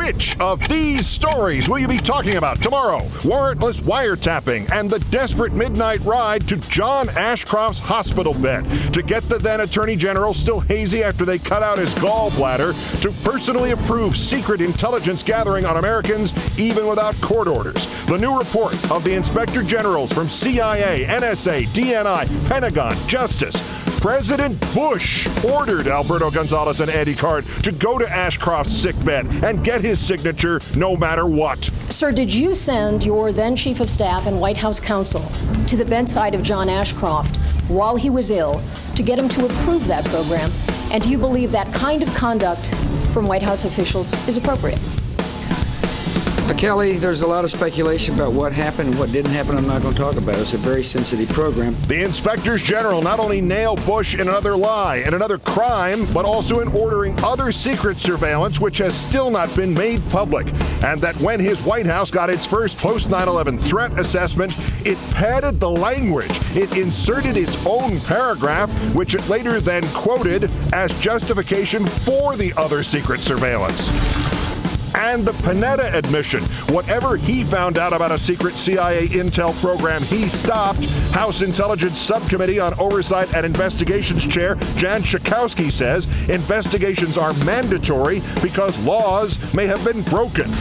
Which of these stories will you be talking about tomorrow? Warrantless wiretapping and the desperate midnight ride to John Ashcroft's hospital bed to get the then Attorney General still hazy after they cut out his gallbladder to personally approve secret intelligence gathering on Americans even without court orders. The new report of the Inspector Generals from CIA, NSA, DNI, Pentagon, Justice. President Bush ordered Alberto Gonzales and Andy Card to go to Ashcroft's sickbed and get his signature no matter what. Sir, did you send your then Chief of Staff and White House counsel to the bedside of John Ashcroft while he was ill to get him to approve that program? And do you believe that kind of conduct from White House officials is appropriate? Kelly, there's a lot of speculation about what happened and what didn't happen. I'm not going to talk about it. It's a very sensitive program. The inspectors general not only nail Bush in another lie and another crime, but also in ordering other secret surveillance, which has still not been made public. And that when his White House got its first post-9/11 threat assessment, it padded the language. It inserted its own paragraph, which it later then quoted as justification for the other secret surveillance. And the Panetta admission. Whatever he found out about a secret CIA intel program he stopped, House Intelligence Subcommittee on Oversight and Investigations Chair Jan Schakowsky says investigations are mandatory because laws may have been broken.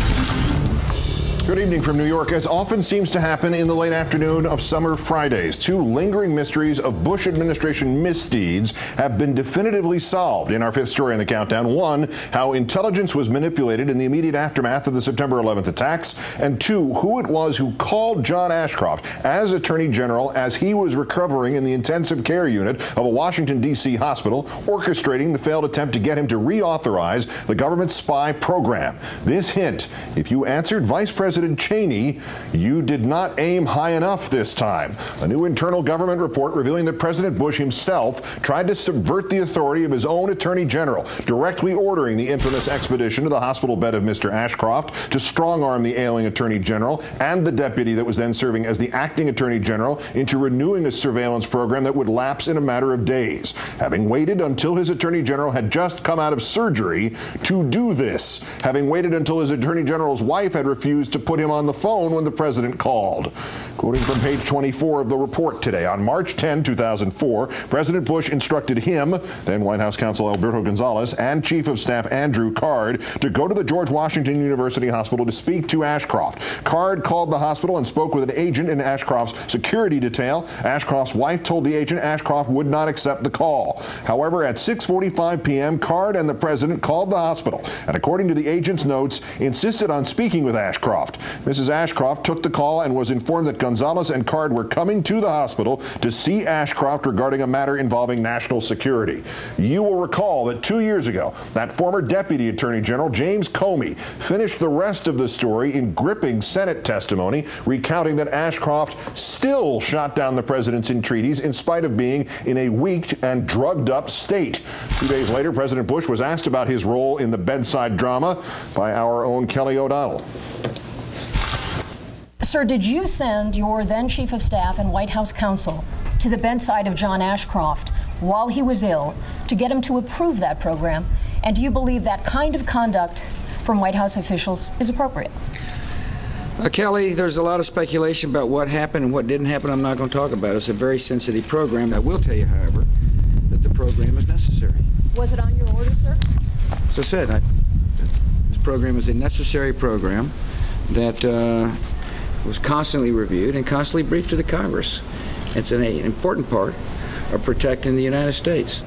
Good evening from New York. As often seems to happen in the late afternoon of summer Fridays, two lingering mysteries of Bush administration misdeeds have been definitively solved in our fifth story on the countdown. One, how intelligence was manipulated in the immediate aftermath of the September 11th attacks. And two, who it was who called John Ashcroft as Attorney General as he was recovering in the intensive care unit of a Washington, D.C. hospital, orchestrating the failed attempt to get him to reauthorize the government spy program. This hint, if you answered Vice President Cheney, you did not aim high enough this time. A new internal government report revealing that President Bush himself tried to subvert the authority of his own Attorney General, directly ordering the infamous expedition to the hospital bed of Mr. Ashcroft to strong-arm the ailing Attorney General and the deputy that was then serving as the acting Attorney General into renewing a surveillance program that would lapse in a matter of days, having waited until his Attorney General had just come out of surgery to do this, having waited until his Attorney General's wife had refused to put him on the phone when the president called. Quoting from page 24 of the report today, on March 10, 2004, President Bush instructed him, then White House counsel Alberto Gonzales, and Chief of Staff Andrew Card to go to the George Washington University Hospital to speak to Ashcroft. Card called the hospital and spoke with an agent in Ashcroft's security detail. Ashcroft's wife told the agent Ashcroft would not accept the call. However, at 6:45 p.m., Card and the president called the hospital and, according to the agent's notes, insisted on speaking with Ashcroft. Mrs. Ashcroft took the call and was informed that Gonzales and Card were coming to the hospital to see Ashcroft regarding a matter involving national security. You will recall that 2 years ago, that former Deputy Attorney General James Comey finished the rest of the story in gripping Senate testimony, recounting that Ashcroft still shot down the president's entreaties in spite of being in a weak and drugged-up state. 2 days later, President Bush was asked about his role in the bedside drama by our own Kelly O'Donnell. Sir, did you send your then Chief of Staff and White House counsel to the bedside of John Ashcroft while he was ill to get him to approve that program? And do you believe that kind of conduct from White House officials is appropriate? Kelly, there's a lot of speculation about what happened and what didn't happen. I'm not going to talk about it. It's a very sensitive program. I will tell you, however, that the program is necessary. Was it on your order, sir? As I said, this program is a necessary program that was constantly reviewed and constantly briefed to the Congress. It's an important part of protecting the United States.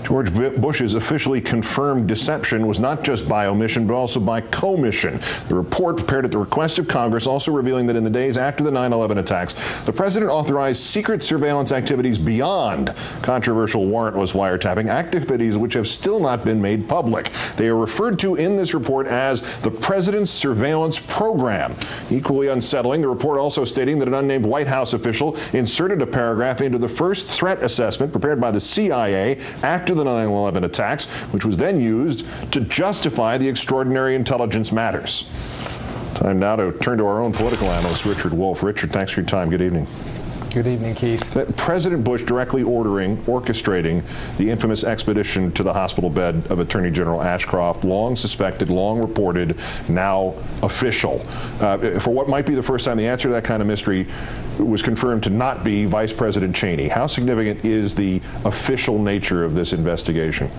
George Bush's officially confirmed deception was not just by omission, but also by commission. The report, prepared at the request of Congress, also revealing that in the days after the 9/11 attacks, the president authorized secret surveillance activities beyond controversial warrantless wiretapping, activities which have still not been made public. They are referred to in this report as the President's Surveillance Program. Equally unsettling, the report also stating that an unnamed White House official inserted a paragraph into the first threat assessment prepared by the CIA after the 9/11 attacks, which was then used to justify the extraordinary intelligence matters. Time now to turn to our own political analyst, Richard Wolff. Richard, thanks for your time. Good evening. Good evening, Keith. President Bush directly orchestrating the infamous expedition to the hospital bed of Attorney General Ashcroft, long suspected, long reported, now official. For what might be the first time, the answer to that kind of mystery was confirmed to not be Vice President Cheney. How significant is the official nature of this investigation?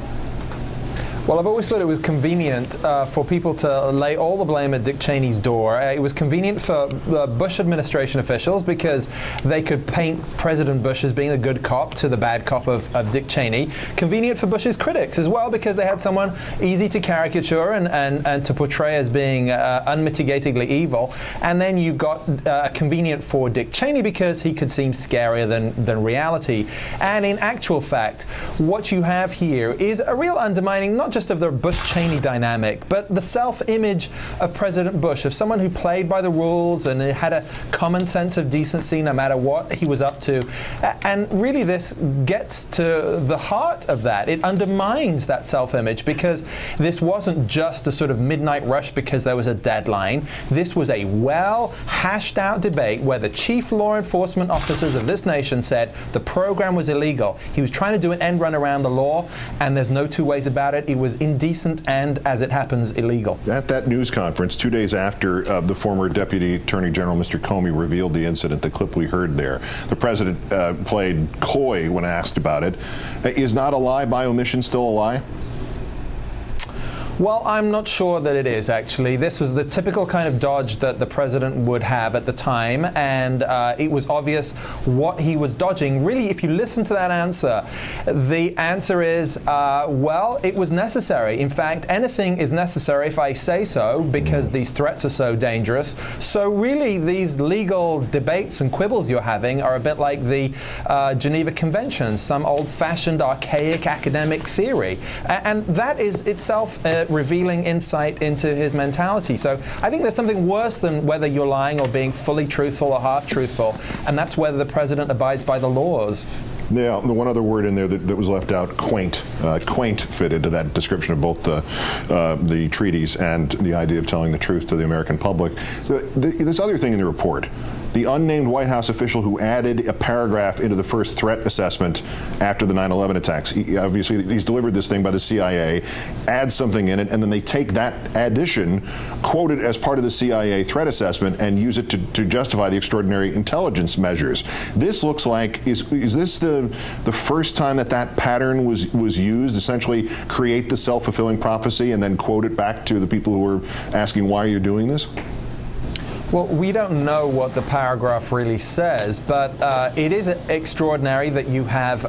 Well, I've always thought it was convenient for people to lay all the blame at Dick Cheney's door. It was convenient for the Bush administration officials because they could paint President Bush as being a good cop to the bad cop of Dick Cheney. Convenient for Bush's critics as well because they had someone easy to caricature and to portray as being unmitigatedly evil. And then you got convenient for Dick Cheney because he could seem scarier than reality. And in actual fact, what you have here is a real undermining, not just of the Bush-Cheney dynamic, but the self-image of President Bush, of someone who played by the rules and had a common sense of decency no matter what he was up to. And really this gets to the heart of that. It undermines that self-image because this wasn't just a sort of midnight rush because there was a deadline. This was a well hashed out debate where the chief law enforcement officers of this nation said the program was illegal. He was trying to do an end run around the law, and there's no two ways about it. It was indecent and, as it happens, illegal. At that news conference, 2 days after the former Deputy Attorney General, Mr. Comey, revealed the incident, the clip we heard there, the president played coy when asked about it. Is not a lie by omission still a lie? Well, I'm not sure that it is, actually. This was the typical kind of dodge that the president would have at the time, and it was obvious what he was dodging. Really, if you listen to that answer, the answer is, well, it was necessary. In fact, anything is necessary if I say so, because these threats are so dangerous. So really, these legal debates and quibbles you're having are a bit like the Geneva Conventions, some old-fashioned, archaic academic theory. And that is itself revealing insight into his mentality. So I think there's something worse than whether you're lying or being fully truthful or half-truthful, and that's whether the president abides by the laws. Yeah, the one other word in there that was left out, quaint. Quaint fit into that description of both the treaties and the idea of telling the truth to the American public. This other thing in the report, the unnamed White House official who added a paragraph into the first threat assessment after the 9/11 attacks. Obviously, he's delivered this thing by the CIA, adds something in it, and then they take that addition, quote it as part of the CIA threat assessment, and use it to justify the extraordinary intelligence measures. This looks like, is this the first time that pattern was used, essentially create the self-fulfilling prophecy and then quote it back to the people who are asking, why are you doing this? Well, we don't know what the paragraph really says, but it is extraordinary that you have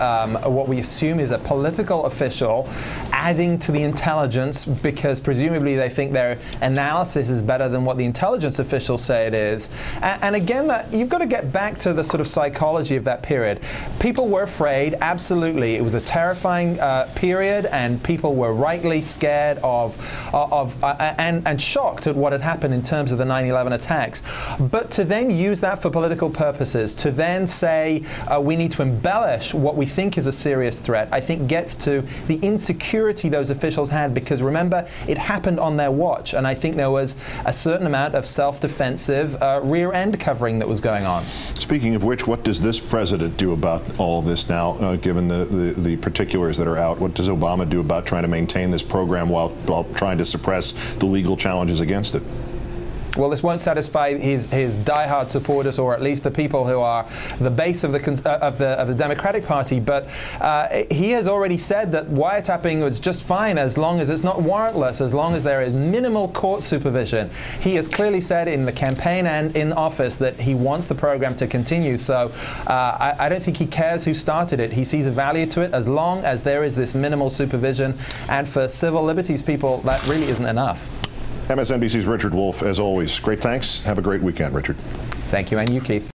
what we assume is a political official adding to the intelligence because presumably they think their analysis is better than what the intelligence officials say it is. And again, you've got to get back to the sort of psychology of that period. People were afraid, absolutely. It was a terrifying period, and people were rightly scared and shocked at what had happened in terms of the 9/11 attacks. But to then use that for political purposes, to then say we need to embellish what we think is a serious threat, I think gets to the insecurity those officials had, because remember, it happened on their watch, and I think there was a certain amount of self-defensive rear-end covering that was going on. Speaking of which, what does this president do about all of this now, given the particulars that are out? What does Obama do about trying to maintain this program while trying to suppress the legal challenges against it? Well, this won't satisfy his diehard supporters, or at least the people who are the base of the Democratic Party. But he has already said that wiretapping was just fine as long as it's not warrantless, as long as there is minimal court supervision. He has clearly said in the campaign and in office that he wants the program to continue. So I don't think he cares who started it. He sees a value to it as long as there is this minimal supervision. And for civil liberties people, that really isn't enough. MSNBC's Richard Wolff, as always, great thanks. Have a great weekend, Richard. Thank you, and you, Keith.